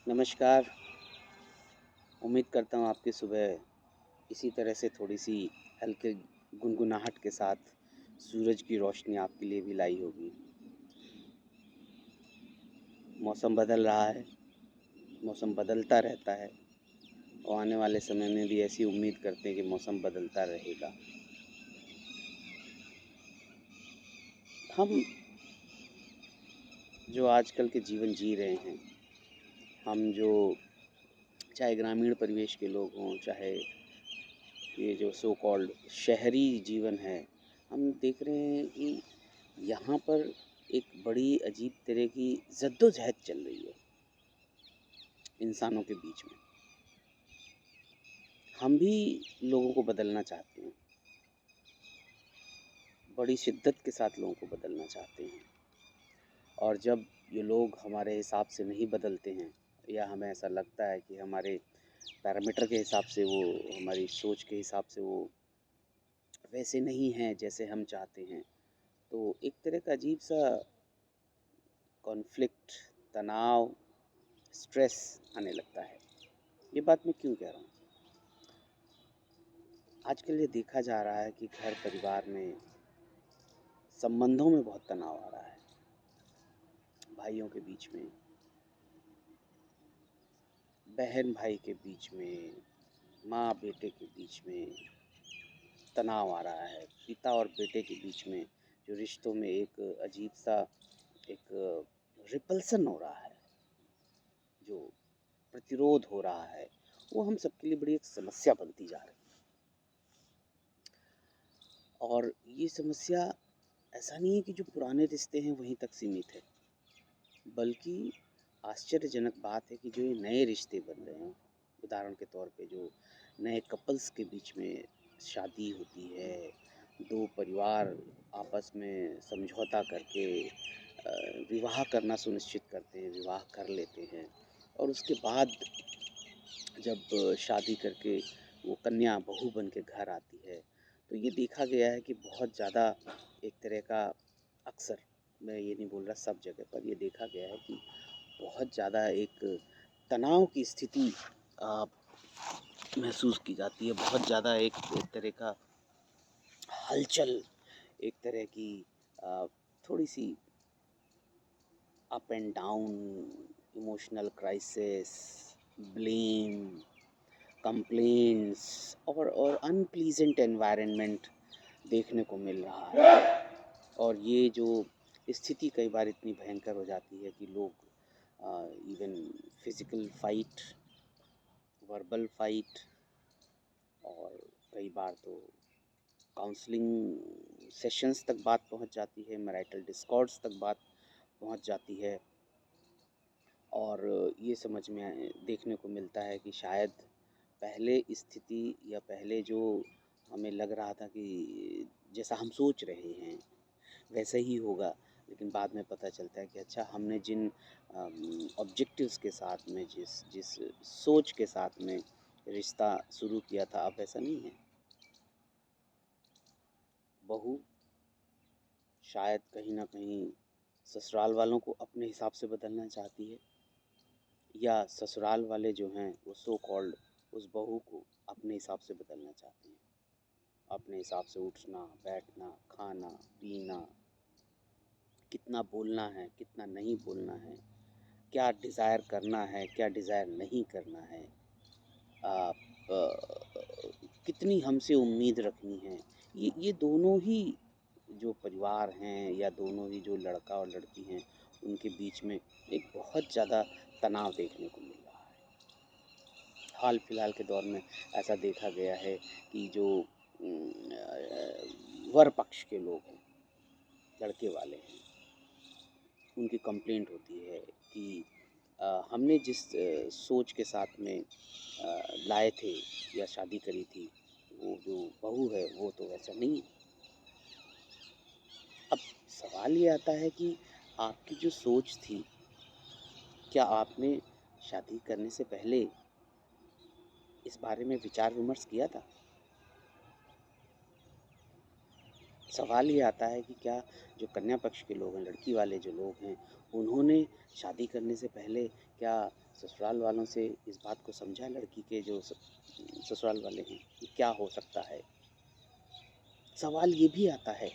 नमस्कार। उम्मीद करता हूँ आपकी सुबह इसी तरह से थोड़ी सी हल्के गुनगुनाहट के साथ सूरज की रोशनी आपके लिए भी लाई होगी। मौसम बदल रहा है, मौसम बदलता रहता है और आने वाले समय में भी ऐसी उम्मीद करते हैं कि मौसम बदलता रहेगा। हम जो आजकल के जीवन जी रहे हैं, हम जो चाहे ग्रामीण परिवेश के लोग हों, चाहे ये जो सो कॉल्ड शहरी जीवन है, हम देख रहे हैं कि यहाँ पर एक बड़ी अजीब तरह की जद्दोजहद चल रही है इंसानों के बीच में। हम भी लोगों को बदलना चाहते हैं, बड़ी शिद्दत के साथ लोगों को बदलना चाहते हैं, और जब ये लोग हमारे हिसाब से नहीं बदलते हैं या हमें ऐसा लगता है कि हमारे पैरामीटर के हिसाब से वो, हमारी सोच के हिसाब से वो वैसे नहीं हैं जैसे हम चाहते हैं, तो एक तरह का अजीब सा कॉन्फ्लिक्ट, तनाव, स्ट्रेस आने लगता है। ये बात मैं क्यों कह रहा हूँ? आजकल ये देखा जा रहा है कि घर परिवार में संबंधों में बहुत तनाव आ रहा है। भाइयों के बीच में, बहन भाई के बीच में, माँ बेटे के बीच में तनाव आ रहा है। पिता और बेटे के बीच में जो रिश्तों में एक अजीब सा एक रिपल्सन हो रहा है, जो प्रतिरोध हो रहा है, वो हम सबके लिए बड़ी एक समस्या बनती जा रही है। और ये समस्या ऐसा नहीं है कि जो पुराने रिश्ते हैं वहीं तक सीमित है, बल्कि आश्चर्यजनक बात है कि जो ये नए रिश्ते बन रहे हैं, उदाहरण के तौर पे जो नए कपल्स के बीच में शादी होती है, दो परिवार आपस में समझौता करके विवाह करना सुनिश्चित करते हैं, विवाह कर लेते हैं, और उसके बाद जब शादी करके वो कन्या बहू बन के घर आती है, तो ये देखा गया है कि बहुत ज़्यादा एक तरह का, अक्सर, मैं ये नहीं बोल रहा सब जगह पर, ये देखा गया है कि बहुत ज़्यादा एक तनाव की स्थिति महसूस की जाती है। बहुत ज़्यादा एक तरह का हलचल, एक तरह की थोड़ी सी up and down, emotional crisis, blame, complaints और अनप्लीजेंट एनवायरनमेंट देखने को मिल रहा है। और ये जो स्थिति कई बार इतनी भयंकर हो जाती है कि लोग even physical fight, verbal fight, और कई बार तो काउंसलिंग सेशंस तक बात पहुंच जाती है, मैरिटल डिस्कॉर्ड्स तक बात पहुंच जाती है। और ये समझ में देखने को मिलता है कि शायद पहले स्थिति या पहले जो हमें लग रहा था कि जैसा हम सोच रहे हैं वैसा ही होगा, लेकिन बाद में पता चलता है कि अच्छा, हमने जिन ऑब्जेक्टिव्स के साथ में, जिस जिस सोच के साथ में रिश्ता शुरू किया था, अब वैसा नहीं है। बहू शायद कहीं ना कहीं ससुराल वालों को अपने हिसाब से बदलना चाहती है, या ससुराल वाले जो हैं वो सो कॉल्ड उस बहू को अपने हिसाब से बदलना चाहते हैं। अपने हिसाब से उठना, बैठना, खाना, पीना, कितना बोलना है, कितना नहीं बोलना है, क्या डिज़ायर करना है, क्या डिज़ायर नहीं करना है, आप कितनी हमसे उम्मीद रखनी है। ये दोनों ही जो परिवार हैं, या दोनों ही जो लड़का और लड़की हैं, उनके बीच में एक बहुत ज़्यादा तनाव देखने को मिल रहा है। हाल फिलहाल के दौर में ऐसा देखा गया है कि जो वर पक्ष के लोग हैं, लड़के वाले हैं, उनकी कंप्लेंट होती है कि हमने जिस सोच के साथ में लाए थे या शादी करी थी, वो जो बहू है वो तो वैसा नहीं है। अब सवाल ये आता है कि आपकी जो सोच थी, क्या आपने शादी करने से पहले इस बारे में विचार विमर्श किया था? सवाल ये आता है कि क्या जो कन्या पक्ष के लोग हैं, लड़की वाले जो लोग हैं, उन्होंने शादी करने से पहले क्या ससुराल वालों से इस बात को समझा लड़की के जो ससुराल वाले हैं कि क्या हो सकता है। सवाल ये भी आता है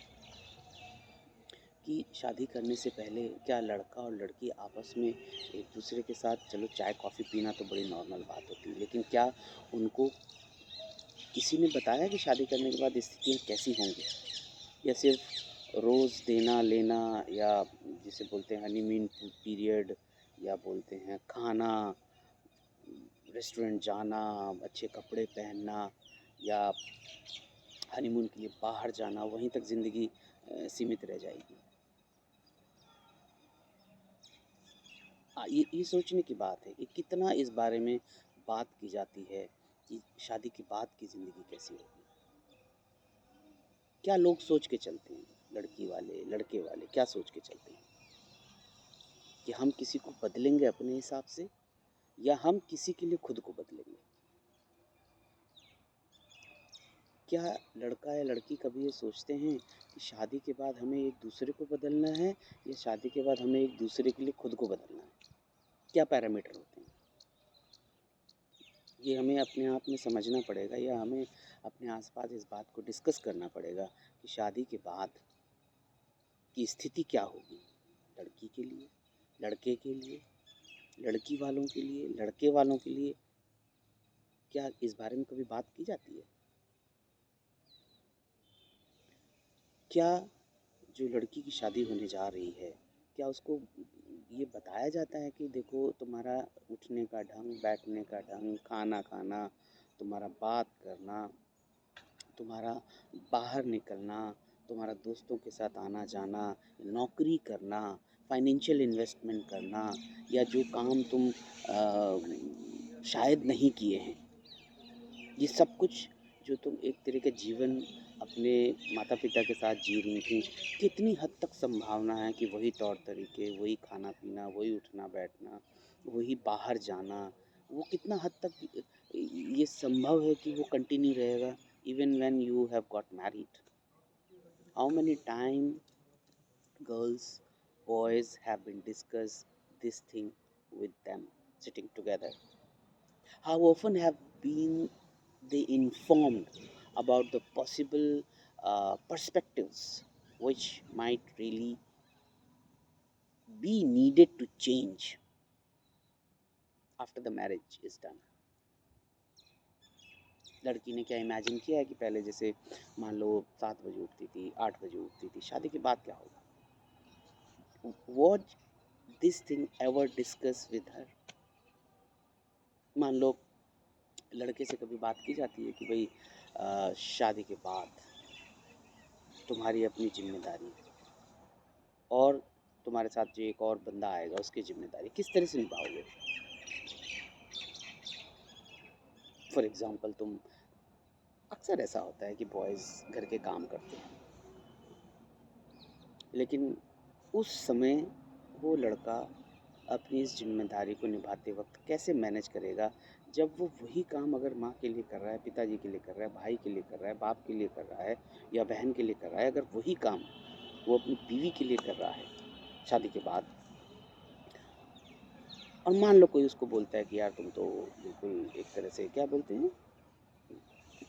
कि शादी करने से पहले क्या लड़का और लड़की आपस में एक दूसरे के साथ, चलो चाय कॉफ़ी पीना तो बड़ी नॉर्मल बात होती है, लेकिन क्या उनको किसी ने बताया कि शादी करने के बाद स्थितियाँ कैसी होंगी? या सिर्फ रोज़ देना लेना, या जिसे बोलते हैं हनीमून पीरियड, या बोलते हैं खाना, रेस्टोरेंट जाना, अच्छे कपड़े पहनना, या हनीमून के लिए बाहर जाना, वहीं तक ज़िंदगी सीमित रह जाएगी? ये सोचने की बात है कि कितना इस बारे में बात की जाती है कि शादी के बाद की ज़िंदगी कैसी होगी। क्या लोग सोच के चलते हैं, लड़की वाले लड़के वाले क्या सोच के चलते हैं कि हम किसी को बदलेंगे अपने हिसाब से, या हम किसी के लिए खुद को बदलेंगे? क्या लड़का या लड़की कभी ये सोचते हैं कि शादी के बाद हमें एक दूसरे को बदलना है, या शादी के बाद हमें एक दूसरे के लिए खुद को बदलना है? क्या पैरामीटर होते हैं? ये हमें अपने आप में समझना पड़ेगा, या हमें अपने आसपास इस बात को डिस्कस करना पड़ेगा कि शादी के बाद की स्थिति क्या होगी, लड़की के लिए, लड़के के लिए, लड़की वालों के लिए, लड़के वालों के लिए। क्या इस बारे में कभी बात की जाती है? क्या जो लड़की की शादी होने जा रही है, क्या उसको ये बताया जाता है कि देखो तुम्हारा उठने का ढंग, बैठने का ढंग, खाना खाना, तुम्हारा बात करना, तुम्हारा बाहर निकलना, तुम्हारा दोस्तों के साथ आना जाना, नौकरी करना, फाइनेंशियल इन्वेस्टमेंट करना, या जो काम तुम शायद नहीं किए हैं, ये सब कुछ जो तुम एक तरह का जीवन अपने माता पिता के साथ जी रही थी, कितनी हद तक संभावना है कि वही तौर तरीके, वही खाना पीना, वही उठना बैठना, वही बाहर जाना, वो कितना हद तक ये संभव है कि वो कंटिन्यू रहेगा even when you have got married? How many time girls, boys have been discussed this thing with them sitting together? How often have been they informed about the possible perspectives which might really be needed to change after the marriage is done? लड़की ने क्या imagine किया है कि पहले जैसे मान लो 7 बजे उठती थी, 8 बजे उठती थी, शादी के बाद क्या होगा? What this thing ever discuss with her? मान लो लड़के से कभी बात की जाती है कि भाई शादी के बाद तुम्हारी अपनी जिम्मेदारी है, और तुम्हारे साथ जो एक और बंदा आएगा उसकी जिम्मेदारी किस तरह से निभाओगे? फॉर एग्जाम्पल तुम, अक्सर ऐसा होता है कि बॉयज़ घर के काम करते हैं, लेकिन उस समय वो लड़का अपनी इस जिम्मेदारी को निभाते वक्त कैसे मैनेज करेगा जब वो वही काम अगर माँ के लिए कर रहा है, पिताजी के लिए कर रहा है, भाई के लिए कर रहा है, बाप के लिए कर रहा है, या बहन के लिए कर रहा है, अगर वही काम वो अपनी बीवी के लिए कर रहा है शादी के बाद, और मान लो कोई उसको बोलता है कि यार तुम तो बिल्कुल एक तरह से क्या बोलते हैं,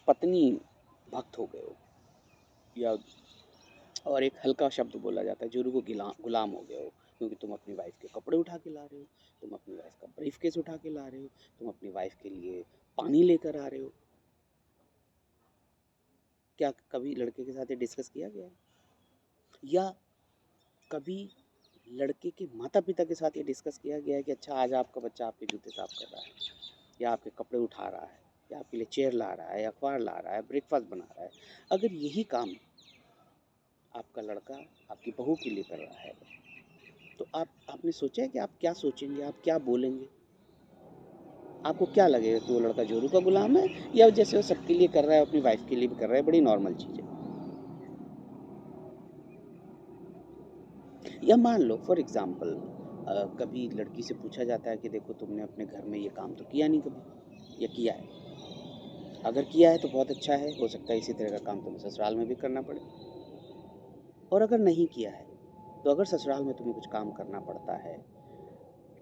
पत्नी भक्त हो गए हो, या और एक हल्का शब्द बोला जाता है जो को गुलाम हो गए हो, क्योंकि तुम अपनी वाइफ के कपड़े उठा के ला रहे हो, तुम अपनी वाइफ का ब्रीफ केस उठा के ला रहे हो, तुम अपनी वाइफ के लिए पानी लेकर आ रहे हो। क्या कभी लड़के के साथ ये डिस्कस किया गया है? या कभी लड़के के माता पिता के साथ ये डिस्कस किया गया है कि अच्छा आज आपका बच्चा आपके जूते साफ कर रहा है, या आपके कपड़े उठा रहा है, या आपके लिए चेयर ला रहा है, अखबार ला रहा है, ब्रेकफास्ट बना रहा है? अगर यही काम आपका लड़का आपकी बहू के लिए कर रहा है, तो आपने सोचा है कि आप क्या सोचेंगे, आप क्या बोलेंगे? आपको क्या लगेगा कि वो लड़का जोरू का गुलाम है, या जैसे वो सबके लिए कर रहा है अपनी वाइफ के लिए भी कर रहा है, बड़ी नॉर्मल चीज़ है? या मान लो फॉर एग्जांपल कभी लड़की से पूछा जाता है कि देखो तुमने अपने घर में ये काम तो किया नहीं कभी, या किया है? अगर किया है तो बहुत अच्छा है, हो सकता है इसी तरह का काम तुम्हें ससुराल में भी करना पड़े, और अगर नहीं किया है तो अगर ससुराल में तुम्हें कुछ काम करना पड़ता है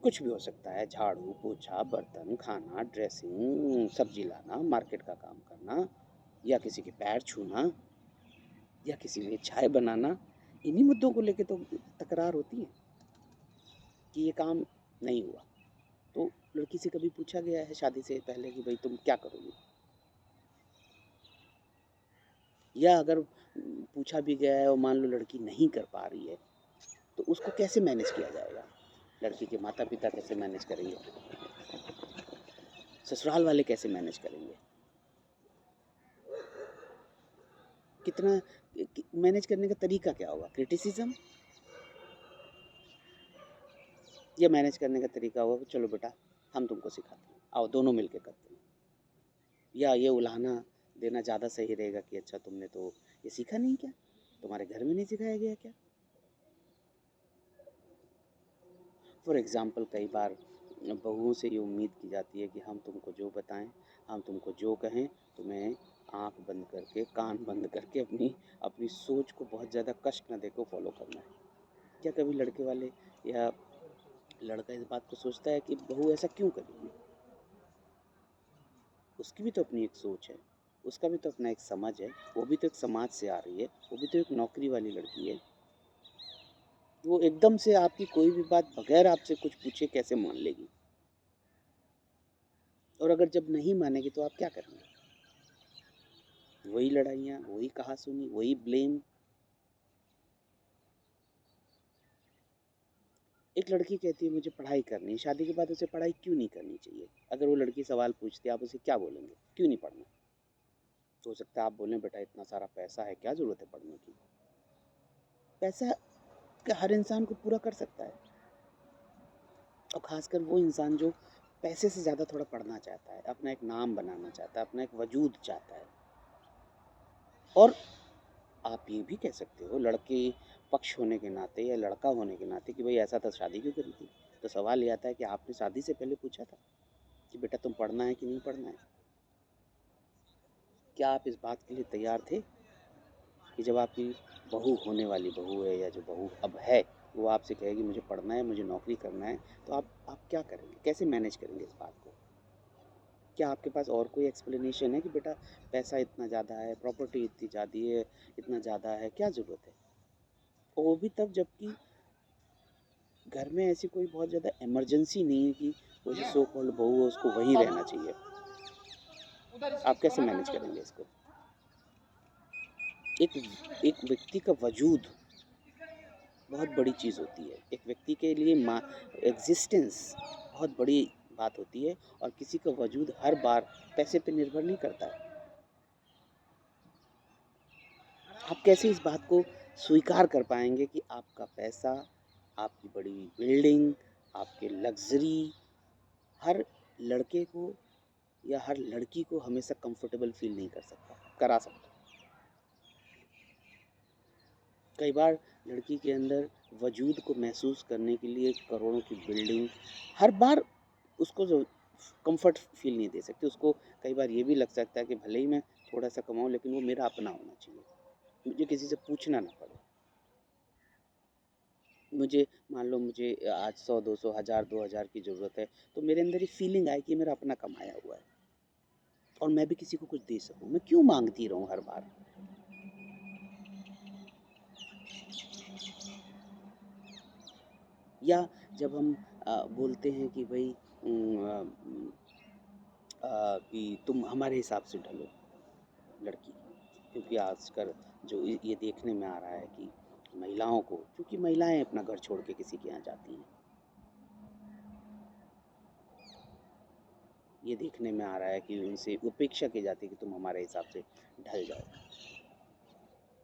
कुछ भी हो सकता है, झाड़ू, पोछा, बर्तन, खाना, ड्रेसिंग, सब्जी लाना, मार्केट का काम करना, या किसी के पैर छूना, या किसी में चाय बनाना। इन्हीं मुद्दों को लेके तो तकरार होती है कि ये काम नहीं हुआ। तो लड़की से कभी पूछा गया है शादी से पहले कि भाई तुम क्या करोगी? या अगर पूछा भी गया है और मान लो लड़की नहीं कर पा रही है, तो उसको कैसे मैनेज किया जाएगा? लड़की के माता पिता कैसे मैनेज करेंगे? ससुराल वाले कैसे मैनेज करेंगे? कितना मैनेज करने का तरीका क्या होगा? क्रिटिसिज्म, या मैनेज करने का तरीका होगा चलो बेटा हम तुमको सिखाते हैं, आओ दोनों मिलके करते हैं? या ये उलाहना देना ज़्यादा सही रहेगा कि अच्छा तुमने तो ये सीखा नहीं क्या, तुम्हारे घर में नहीं सिखाया गया क्या? फॉर एग्ज़ाम्पल कई बार बहुओं से ये उम्मीद की जाती है कि हम तुमको जो बताएं, हम तुमको जो कहें, तुम्हें आँख बंद करके, कान बंद करके अपनी अपनी सोच को बहुत ज़्यादा कष्ट न देकर फॉलो करना है। क्या कभी लड़के वाले या लड़का इस बात को सोचता है कि बहू ऐसा क्यों करेगी? उसकी भी तो अपनी एक सोच है, उसका भी तो अपना एक समझ है, वो भी तो एक समाज से आ रही है, वो भी तो एक नौकरी वाली लड़की है। वो एकदम से आपकी कोई भी बात बगैर आपसे कुछ पूछे कैसे मान लेगी? और अगर जब नहीं मानेगी तो आप क्या करेंगे? वही लड़ाइयाँ, वही कहा-सुनी, वही ब्लेम। एक लड़की कहती है मुझे पढ़ाई करनी है, शादी के बाद उसे पढ़ाई क्यों नहीं करनी चाहिए? अगर वो लड़की सवाल पूछती है आप उसे क्या बोलेंगे? क्यों नहीं पढ़ना? तो हो सकता है आप बोलें बेटा इतना सारा पैसा है, क्या ज़रूरत है पढ़ने की? पैसा का हर इंसान को पूरा कर सकता है, और ख़ासकर वो इंसान जो पैसे से ज़्यादा थोड़ा पढ़ना चाहता है, अपना एक नाम बनाना चाहता है, अपना एक वजूद चाहता है। और आप ये भी कह सकते हो लड़के पक्ष होने के नाते या लड़का होने के नाते कि भाई ऐसा था शादी क्यों करी थी? तो सवाल ये आता है कि आपने शादी से पहले पूछा था कि बेटा तुम पढ़ना है कि नहीं पढ़ना है? क्या आप इस बात के लिए तैयार थे कि जब आपकी बहू होने वाली बहू है या जो बहू अब है वो आपसे कहेगी मुझे पढ़ना है, मुझे नौकरी करना है, तो आप क्या करेंगे? कैसे मैनेज करेंगे इस बात को? क्या आपके पास और कोई एक्सप्लेनेशन है कि बेटा पैसा इतना ज़्यादा है, प्रॉपर्टी इतनी ज़्यादा है, इतना ज़्यादा है, क्या ज़रूरत है? और वो भी तब जबकि घर में ऐसी कोई बहुत ज़्यादा इमरजेंसी नहीं है कि वो जो सो कॉल्ड बहू है उसको वहीं रहना चाहिए। आप कैसे मैनेज करेंगे इसको? एक एक व्यक्ति का वजूद बहुत बड़ी चीज़ होती है। एक व्यक्ति के लिए एग्जिस्टेंस बहुत बड़ी बात होती है, और किसी का वजूद हर बार पैसे पे निर्भर नहीं करता है। आप कैसे इस बात को स्वीकार कर पाएंगे कि आपका पैसा, आपकी बड़ी बिल्डिंग, आपके लग्जरी हर लड़के को या हर लड़की को हमेशा कंफर्टेबल फील नहीं कर सकता, करा सकता? कई बार लड़की के अंदर वजूद को महसूस करने के लिए करोड़ों की बिल्डिंग हर बार उसको जो कंफर्ट फील नहीं दे सकती। उसको कई बार ये भी लग सकता है कि भले ही मैं थोड़ा सा कमाऊं लेकिन वो मेरा अपना होना चाहिए, मुझे किसी से पूछना ना पड़े। मुझे मान लो मुझे आज 100 200 हज़ार 2000 की ज़रूरत है, तो मेरे अंदर ये फीलिंग आए कि मेरा अपना कमाया हुआ है और मैं भी किसी को कुछ दे सकूं। मैं क्यों मांगती रहूं हर बार? या जब हम बोलते हैं कि भाई कि तुम हमारे हिसाब से ढलो लड़की, क्योंकि आजकल जो ये देखने में आ रहा है कि महिलाओं को, क्योंकि महिलाएं अपना घर छोड़ के किसी के यहाँ जाती हैं, ये देखने में आ रहा है कि उनसे अपेक्षा की जाती है कि तुम हमारे हिसाब से ढल जाओ।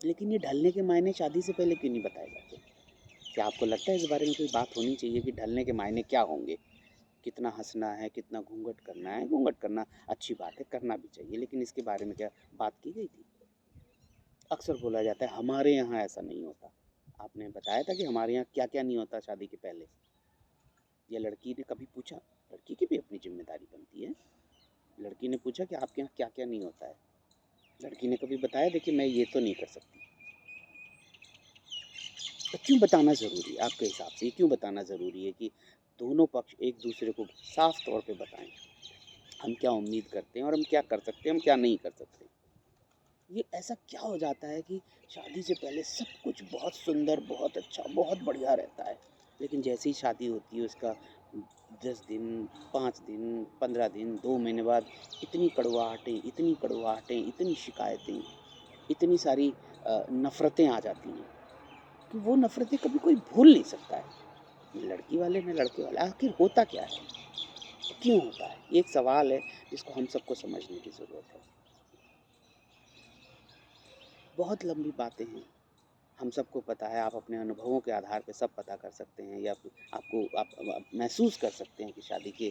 लेकिन ये ढलने के मायने शादी से पहले क्यों नहीं बताए जाते? क्या आपको लगता है इस बारे में कोई बात होनी चाहिए कि ढलने के मायने क्या होंगे? कितना हँसना है, कितना घूंघट करना है? घूंघट करना अच्छी बात है, करना भी चाहिए, लेकिन इसके बारे में क्या बात की गई थी? अक्सर बोला जाता है हमारे यहाँ ऐसा नहीं होता। आपने बताया था कि हमारे यहाँ क्या-क्या नहीं होता शादी के पहले? या लड़की ने कभी पूछा? लड़की की भी अपनी ज़िम्मेदारी बनती है। लड़की ने पूछा कि आपके यहाँ क्या-क्या नहीं होता है? लड़की ने कभी बताया देखिए मैं ये तो नहीं कर सकती। तो क्यों बताना ज़रूरी है आपके हिसाब से? क्यों बताना ज़रूरी है कि दोनों पक्ष एक दूसरे को साफ तौर पे बताएं हम क्या उम्मीद करते हैं और हम क्या कर सकते हैं, हम क्या नहीं कर सकते। ये ऐसा क्या हो जाता है कि शादी से पहले सब कुछ बहुत सुंदर, बहुत अच्छा, बहुत बढ़िया रहता है, लेकिन जैसे ही शादी होती है उसका 10 दिन, 5 दिन, 15 दिन, 2 महीने बाद इतनी कड़वाहटें, इतनी शिकायतें, इतनी सारी नफ़रतें आ जाती हैं कि वो नफ़रतें कभी कोई भूल नहीं सकता है। लड़की वाले ना लड़के वाले, आखिर होता क्या है? क्यों होता है? ये एक सवाल है जिसको हम सबको समझने की ज़रूरत है। बहुत लंबी बातें हैं, हम सबको पता है, आप अपने अनुभवों के आधार पे सब पता कर सकते हैं या फिर आप महसूस कर सकते हैं कि शादी के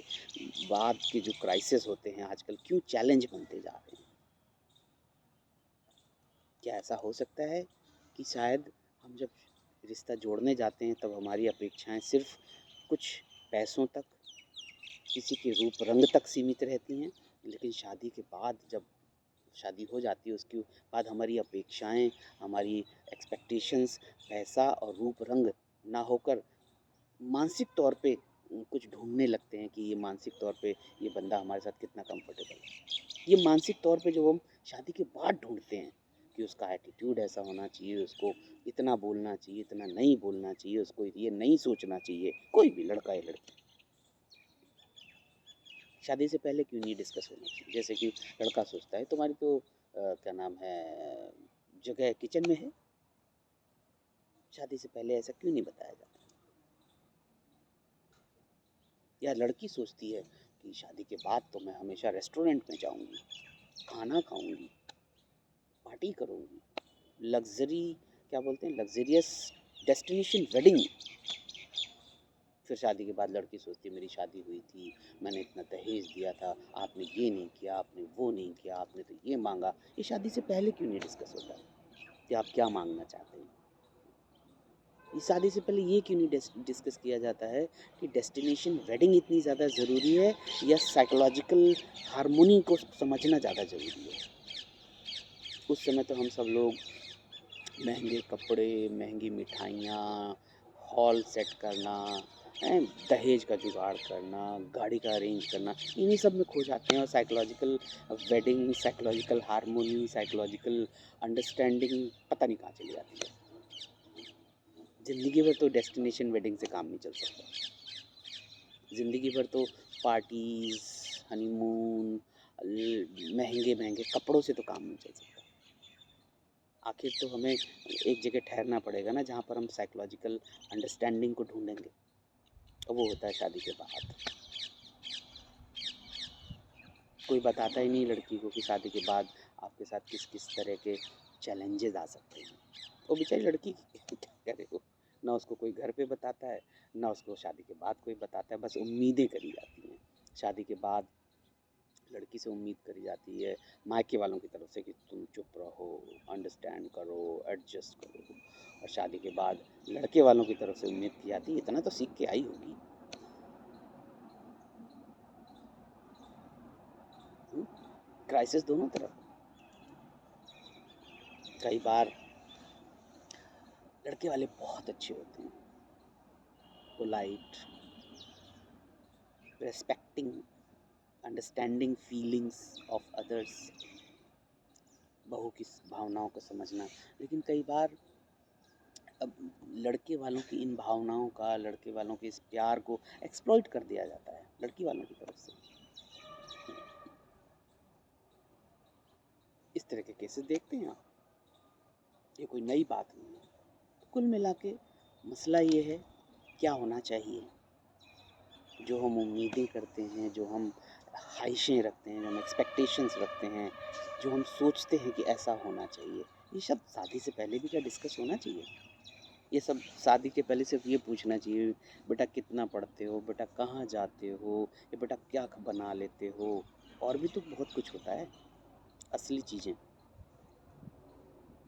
बाद के जो क्राइसिस होते हैं आजकल क्यों चैलेंज बनते जा रहे हैं। क्या ऐसा हो सकता है कि शायद हम जब रिश्ता जोड़ने जाते हैं तब हमारी अपेक्षाएं सिर्फ कुछ पैसों तक, किसी के रूप रंग तक सीमित रहती हैं, लेकिन शादी के बाद जब शादी हो जाती है उसके बाद हमारी अपेक्षाएं, हमारी एक्सपेक्टेशंस पैसा और रूप रंग ना होकर मानसिक तौर पे कुछ ढूंढने लगते हैं कि ये मानसिक तौर पे ये बंदा हमारे साथ कितना कंफर्टेबल है। ये मानसिक तौर पे जो हम शादी के बाद ढूंढते हैं कि उसका एटीट्यूड ऐसा होना चाहिए, उसको इतना बोलना चाहिए, इतना नहीं बोलना चाहिए, उसको ये नहीं सोचना चाहिए, कोई भी लड़का या लड़की। शादी से पहले क्यों नहीं डिस्कस होना चाहिए? जैसे कि लड़का सोचता है तुम्हारी तो क्या नाम है, जगह किचन में है। शादी से पहले ऐसा क्यों नहीं बताया जाता? या लड़की सोचती है कि शादी के बाद तो मैं हमेशा रेस्टोरेंट में जाऊंगी, खाना खाऊंगी, पार्टी करूंगी, लग्जरी, क्या बोलते हैं, लग्जरियस डेस्टिनेशन वेडिंग। फिर शादी के बाद लड़की सोचती है मेरी शादी हुई थी, मैंने इतना दहेज दिया था, आपने ये नहीं किया, आपने वो नहीं किया, आपने तो ये मांगा। ये शादी से पहले क्यों नहीं डिस्कस होता कि आप क्या मांगना चाहते हैं? ये शादी से पहले ये क्यों नहीं डिस्कस किया जाता है कि डेस्टिनेशन वेडिंग इतनी ज़्यादा ज़रूरी है या साइकोलॉजिकल हार्मोनी को समझना ज़्यादा ज़रूरी है? उस समय तो हम सब लोग महंगे कपड़े, महंगी मिठाइयाँ, हॉल सेट करना, हैं, दहेज का जुगाड़ करना, गाड़ी का अरेंज करना, इन्हीं सब में खो जाते हैं और psychological wedding, psychological harmony, psychological understanding पता नहीं कहाँ चली जाती है। ज़िंदगी भर तो डेस्टिनेशन वेडिंग से काम नहीं चल सकता। ज़िंदगी भर तो पार्टीज़, हनीमून, महंगे-महंगे कपड़ों से तो काम नहीं चल सकता। आखिर तो हमें एक जगह ठहरना पड़ेगा ना जहाँ पर हम साइकोलॉजिकल अंडरस्टैंडिंग को ढूँढेंगे, और वो होता है शादी के बाद। कोई बताता ही नहीं लड़की को कि शादी के बाद आपके साथ किस-किस तरह के चैलेंजेज़ आ सकते हैं। वो बेचारी लड़की क्या करे वो, ना उसको कोई घर पे बताता है, ना उसको शादी के बाद कोई बताता है, बस उम्मीदें करी जाती हैं। शादी के बाद लड़की से उम्मीद करी जाती है मायके वालों की तरफ से कि तुम चुप रहो, अंडरस्टैंड करो, एडजस्ट करो, और शादी के बाद लड़के वालों की तरफ से उम्मीद की जाती है इतना तो सीख के आई होगी। क्राइसिस दोनों तरफ। कई बार लड़के वाले बहुत अच्छे होते हैं, polite, respecting, understanding feelings of others, बहू की भावनाओं को समझना, लेकिन कई बार अब लड़के वालों की इन भावनाओं का, लड़के वालों के इस प्यार को एक्सप्लॉइट कर दिया जाता है लड़की वालों की तरफ से। इस तरह के केसेस देखते हैं आप, ये कोई नई बात नहीं है। तो कुल मिला के मसला ये है, क्या होना चाहिए, जो हम उम्मीदें करते हैं, जो हम ख्वाहिशें रखते हैं, जो हम एक्सपेक्टेशंस रखते हैं, जो हम सोचते हैं कि ऐसा होना चाहिए, ये सब शादी से पहले भी क्या डिस्कस होना चाहिए? ये सब शादी के पहले सिर्फ ये पूछना चाहिए, बेटा कितना पढ़ते हो, बेटा कहाँ जाते हो, या बेटा क्या बना लेते हो। और भी तो बहुत कुछ होता है, असली चीज़ें।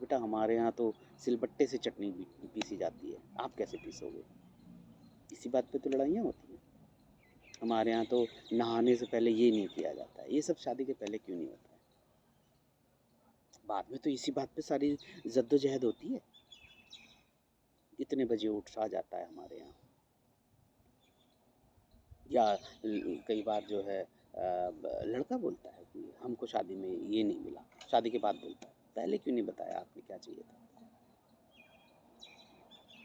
बेटा हमारे यहाँ तो सिलबट्टे से चटनी पीसी जाती है, आप कैसे पीसोगे? इसी बात पे तो लड़ाइयाँ होती हैं। हमारे यहाँ तो नहाने से पहले ये नहीं किया जाता है, ये सब शादी के पहले क्यों नहीं होता है? बाद में तो इसी बात पे सारी जद्दोजहद होती है। इतने बजे उठा जाता है हमारे यहाँ, या कई बार जो है लड़का बोलता है कि हमको शादी में ये नहीं मिला, शादी के बाद बोलता है पहले क्यों नहीं बताया, आपने क्या चाहिए था।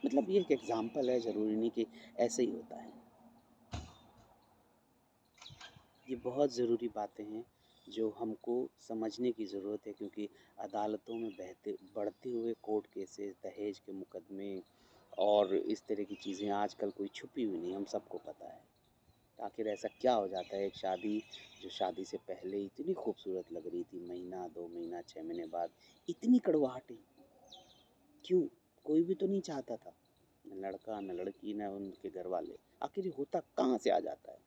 मतलब ये एक एग्जाम्पल है, ज़रूरी नहीं कि ऐसे ही होता है। ये बहुत ज़रूरी बातें हैं जो हमको समझने की ज़रूरत है, क्योंकि अदालतों में बहते बढ़ते हुए कोर्ट केसेस, दहेज के मुकदमे और इस तरह की चीज़ें आजकल कोई छुपी हुई नहीं, हम सबको पता है। आखिर ऐसा क्या हो जाता है, एक शादी जो शादी से पहले इतनी खूबसूरत लग रही थी, महीना 2 महीना 6 महीने बाद इतनी कड़वाहटें क्यों? कोई भी तो नहीं चाहता था, न लड़का न लड़की न उनके घर वाले। आखिर ये होता कहाँ से आ जाता है?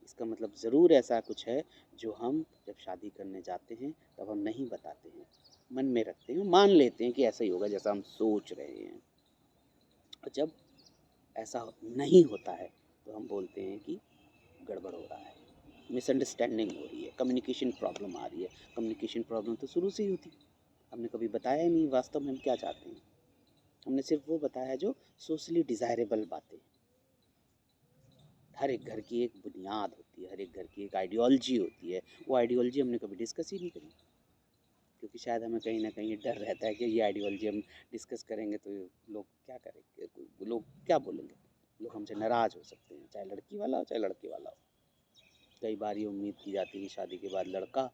इसका मतलब ज़रूर ऐसा कुछ है जो हम जब शादी करने जाते हैं तब हम नहीं बताते हैं, मन में रखते हैं, मान लेते हैं कि ऐसा ही होगा जैसा हम सोच रहे हैं। और जब ऐसा नहीं होता है तो हम बोलते हैं कि गड़बड़ हो रहा है, मिसअंडरस्टैंडिंग हो रही है, कम्युनिकेशन प्रॉब्लम आ रही है। कम्युनिकेशन प्रॉब्लम तो शुरू से ही होती, हमने कभी बताया ही नहीं वास्तव में हम क्या चाहते हैं। हमने सिर्फ वो बताया जो सोशली डिज़ायरेबल बातें। हर एक घर की एक बुनियाद होती है, हर एक घर की एक आइडियोलॉजी होती है, वो आइडियोलॉजी हमने कभी डिस्कस ही नहीं करी, क्योंकि शायद हमें कहीं ना कहीं डर रहता है कि ये आइडियोलॉजी हम डिस्कस करेंगे तो लोग क्या करेंगे, लोग क्या बोलेंगे, लोग हमसे नाराज़ हो सकते हैं, चाहे लड़की वाला हो चाहे लड़के वाला हो। कई बार ये उम्मीद की जाती है कि शादी के बाद लड़का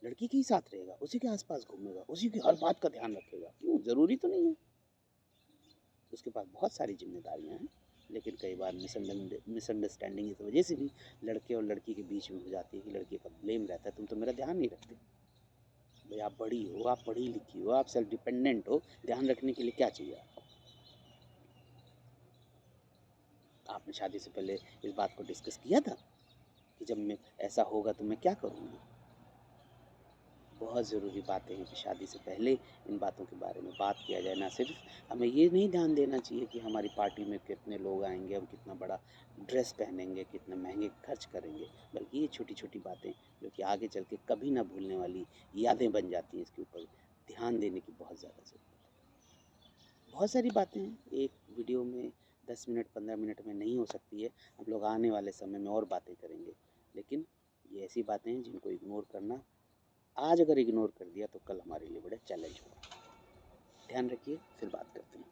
लड़की के ही साथ रहेगा, उसी के आसपास घूमेगा, उसी की हर बात का ध्यान रखेगा। क्यों? ज़रूरी तो नहीं है, उसके पास बहुत सारी जिम्मेदारियां हैं। लेकिन कई बार मिसअंडरस्टैंडिंग इस वजह से भी लड़के और लड़की के बीच में हो जाती है कि लड़के का ब्लेम रहता है, तुम तो मेरा ध्यान नहीं रखते। भाई आप बड़ी हो, आप पढ़ी लिखी हो, आप सेल्फ डिपेंडेंट हो, ध्यान रखने के लिए क्या चाहिए आपको? आपने शादी से पहले इस बात को डिस्कस किया था कि जब मैं ऐसा होगा तो मैं क्या करूँगी? बहुत ज़रूरी बातें हैं कि शादी से पहले इन बातों के बारे में बात किया जाए। ना सिर्फ हमें ये नहीं ध्यान देना चाहिए कि हमारी पार्टी में कितने लोग आएंगे, हम कितना बड़ा ड्रेस पहनेंगे, कितने महंगे खर्च करेंगे, बल्कि ये छोटी छोटी बातें जो कि आगे चल के कभी ना भूलने वाली यादें बन जाती हैं, इसके ऊपर ध्यान देने की बहुत ज़्यादा ज़रूरत है। बहुत सारी बातें हैं, एक वीडियो में 10 मिनट 15 मिनट में नहीं हो सकती है। हम लोग आने वाले समय में और बातें करेंगे, लेकिन ये ऐसी बातें हैं जिनको इग्नोर करना, आज अगर इग्नोर कर दिया तो कल हमारे लिए बड़ा चैलेंज होगा। ध्यान रखिए, फिर बात करते हैं।